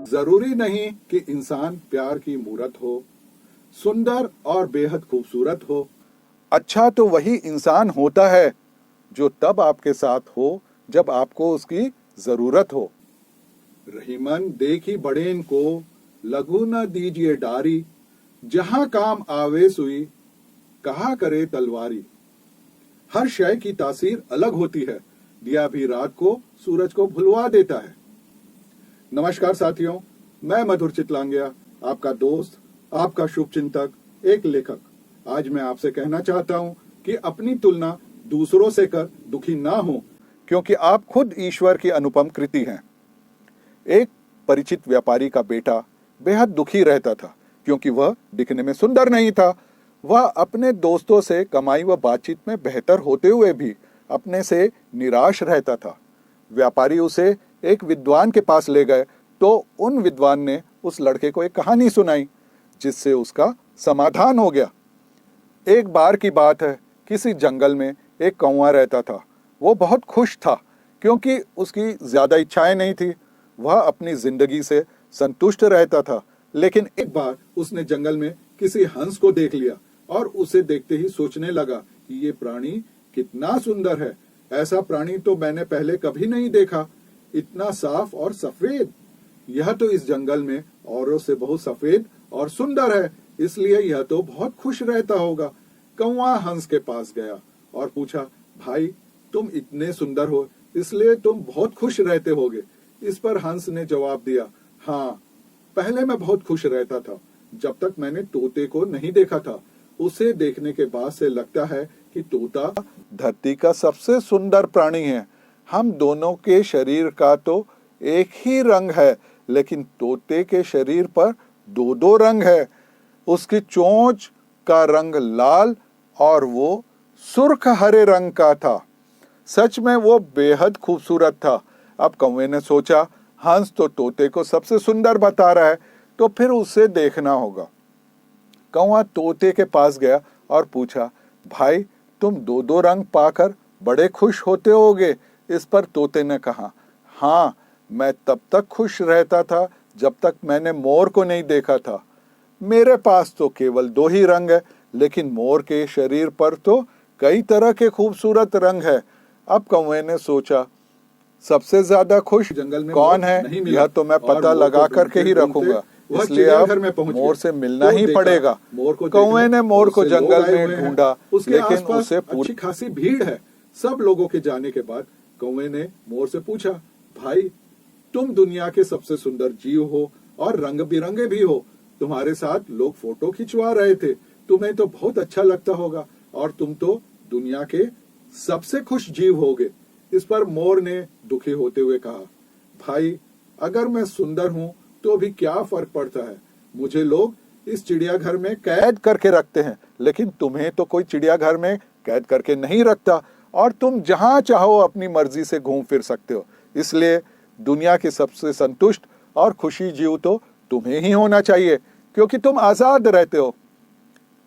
जरूरी नहीं कि इंसान प्यार की मूरत हो, सुंदर और बेहद खूबसूरत हो। अच्छा तो वही इंसान होता है जो तब आपके साथ हो जब आपको उसकी जरूरत हो। रहीमन देखी बड़ेन को, लघु न दीजिए डारी, जहां काम आवे सुई, कहा करे तलवारी। हर शय की तासीर अलग होती है, दिया भी रात को सूरज को भुलवा देता है। नमस्कार साथियों, मैं मधुर चितलांगिया, आपका दोस्त, आपका शुभचिंतक, एक लेखक। आज मैं आपसे कहना चाहता हूं कि अपनी तुलना दूसरों से कर दुखी ना हो, क्योंकि आप खुद ईश्वर की अनुपम कृति हैं। एक परिचित व्यापारी का बेटा बेहद दुखी रहता था क्योंकि वह दिखने में सुंदर नहीं था। वह अपने दोस्तों से कमाई व बातचीत में बेहतर होते हुए भी अपने से निराश रहता था। व्यापारी उसे एक विद्वान के पास ले गए तो उन विद्वान ने उस लड़के को एक कहानी सुनाई जिससे उसका समाधान हो गया। एक बार की बात है, किसी जंगल में एक कौवा रहता था। वो बहुत खुश था क्योंकि उसकी ज्यादा इच्छाएं नहीं थी। वह अपनी जिंदगी से संतुष्ट रहता था। लेकिन एक बार उसने जंगल में किसी हंस को देख लिया और उसे देखते ही सोचने लगा कि ये प्राणी कितना सुंदर है। ऐसा प्राणी तो मैंने पहले कभी नहीं देखा, इतना साफ और सफेद। यह तो इस जंगल में औरों से बहुत सफेद और सुंदर है, इसलिए यह तो बहुत खुश रहता होगा। कौवा हंस के पास गया और पूछा, भाई तुम इतने सुंदर हो इसलिए तुम बहुत खुश रहते होगे। इस पर हंस ने जवाब दिया, हाँ, पहले मैं बहुत खुश रहता था जब तक मैंने तोते को नहीं देखा था। उसे देखने के बाद से लगता है कि तोता धरती का सबसे सुंदर प्राणी है। हम दोनों के शरीर का तो एक ही रंग है, लेकिन तोते के शरीर पर दो दो रंग है। उसकी चोंच का रंग लाल और वो सुर्ख हरे रंग का था। सच में वो बेहद खूबसूरत था। अब कौवे ने सोचा, हंस तो तोते को सबसे सुंदर बता रहा है, तो फिर उसे देखना होगा। कौवा तोते के पास गया और पूछा, भाई तुम दो दो रंग पाकर बड़े खुश होते होगे। इस पर तोते ने कहा, हाँ, मैं तब तक खुश रहता था जब तक मैंने मोर को नहीं देखा था। मेरे पास तो केवल दो ही रंग है, लेकिन मोर के शरीर पर तो कई तरह के खूबसूरत रंग है। अब कौवे ने सोचा, सबसे ज्यादा खुश जंगल में कौन है, यह तो मैं पता लगा करके ही रखूंगा, इसलिए अब मोर से मिलना ही पड़ेगा। कौवे ने मोर को जंगल में ढूंढा, लेकिन उसे अच्छी खासी भीड़ है। सब लोगों के जाने के बाद कौवे ने मोर से पूछा, भाई तुम दुनिया के सबसे सुंदर जीव हो और रंग बिरंगे भी हो। तुम्हारे साथ लोग फोटो खिंचवा रहे थे, तुम्हें तो बहुत अच्छा लगता होगा और तुम तो दुनिया के सबसे खुश जीव होगे। इस पर मोर ने दुखी होते हुए कहा, भाई अगर मैं सुंदर हूँ तो भी क्या फर्क पड़ता है। मुझे लोग इस चिड़ियाघर में कैद करके रखते हैं, लेकिन तुम्हें तो कोई चिड़ियाघर में कैद करके नहीं रखता और तुम जहां चाहो अपनी मर्जी से घूम फिर सकते हो। इसलिए दुनिया के सबसे संतुष्ट और खुशी जीव तो तुम्हें ही होना चाहिए, क्योंकि तुम आजाद रहते हो।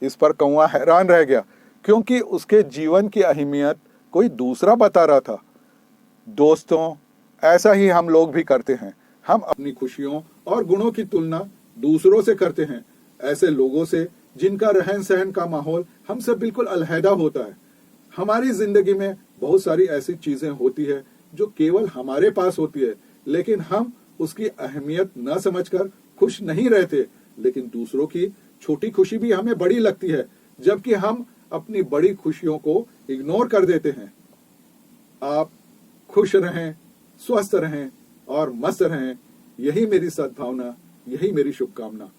इस पर कौवा हैरान रह गया, क्योंकि उसके जीवन की अहमियत कोई दूसरा बता रहा था। दोस्तों, ऐसा ही हम लोग भी करते हैं। हम अपनी खुशियों और गुणों की तुलना दूसरों से करते हैं, ऐसे लोगों से जिनका रहन सहन का माहौल हमसे बिल्कुल अलहदा होता है। हमारी जिंदगी में बहुत सारी ऐसी चीजें होती है जो केवल हमारे पास होती है, लेकिन हम उसकी अहमियत न समझकर खुश नहीं रहते। लेकिन दूसरों की छोटी खुशी भी हमें बड़ी लगती है, जबकि हम अपनी बड़ी खुशियों को इग्नोर कर देते हैं। आप खुश रहें, स्वस्थ रहें और मस्त रहें, यही मेरी सद्भावना, यही मेरी शुभकामना।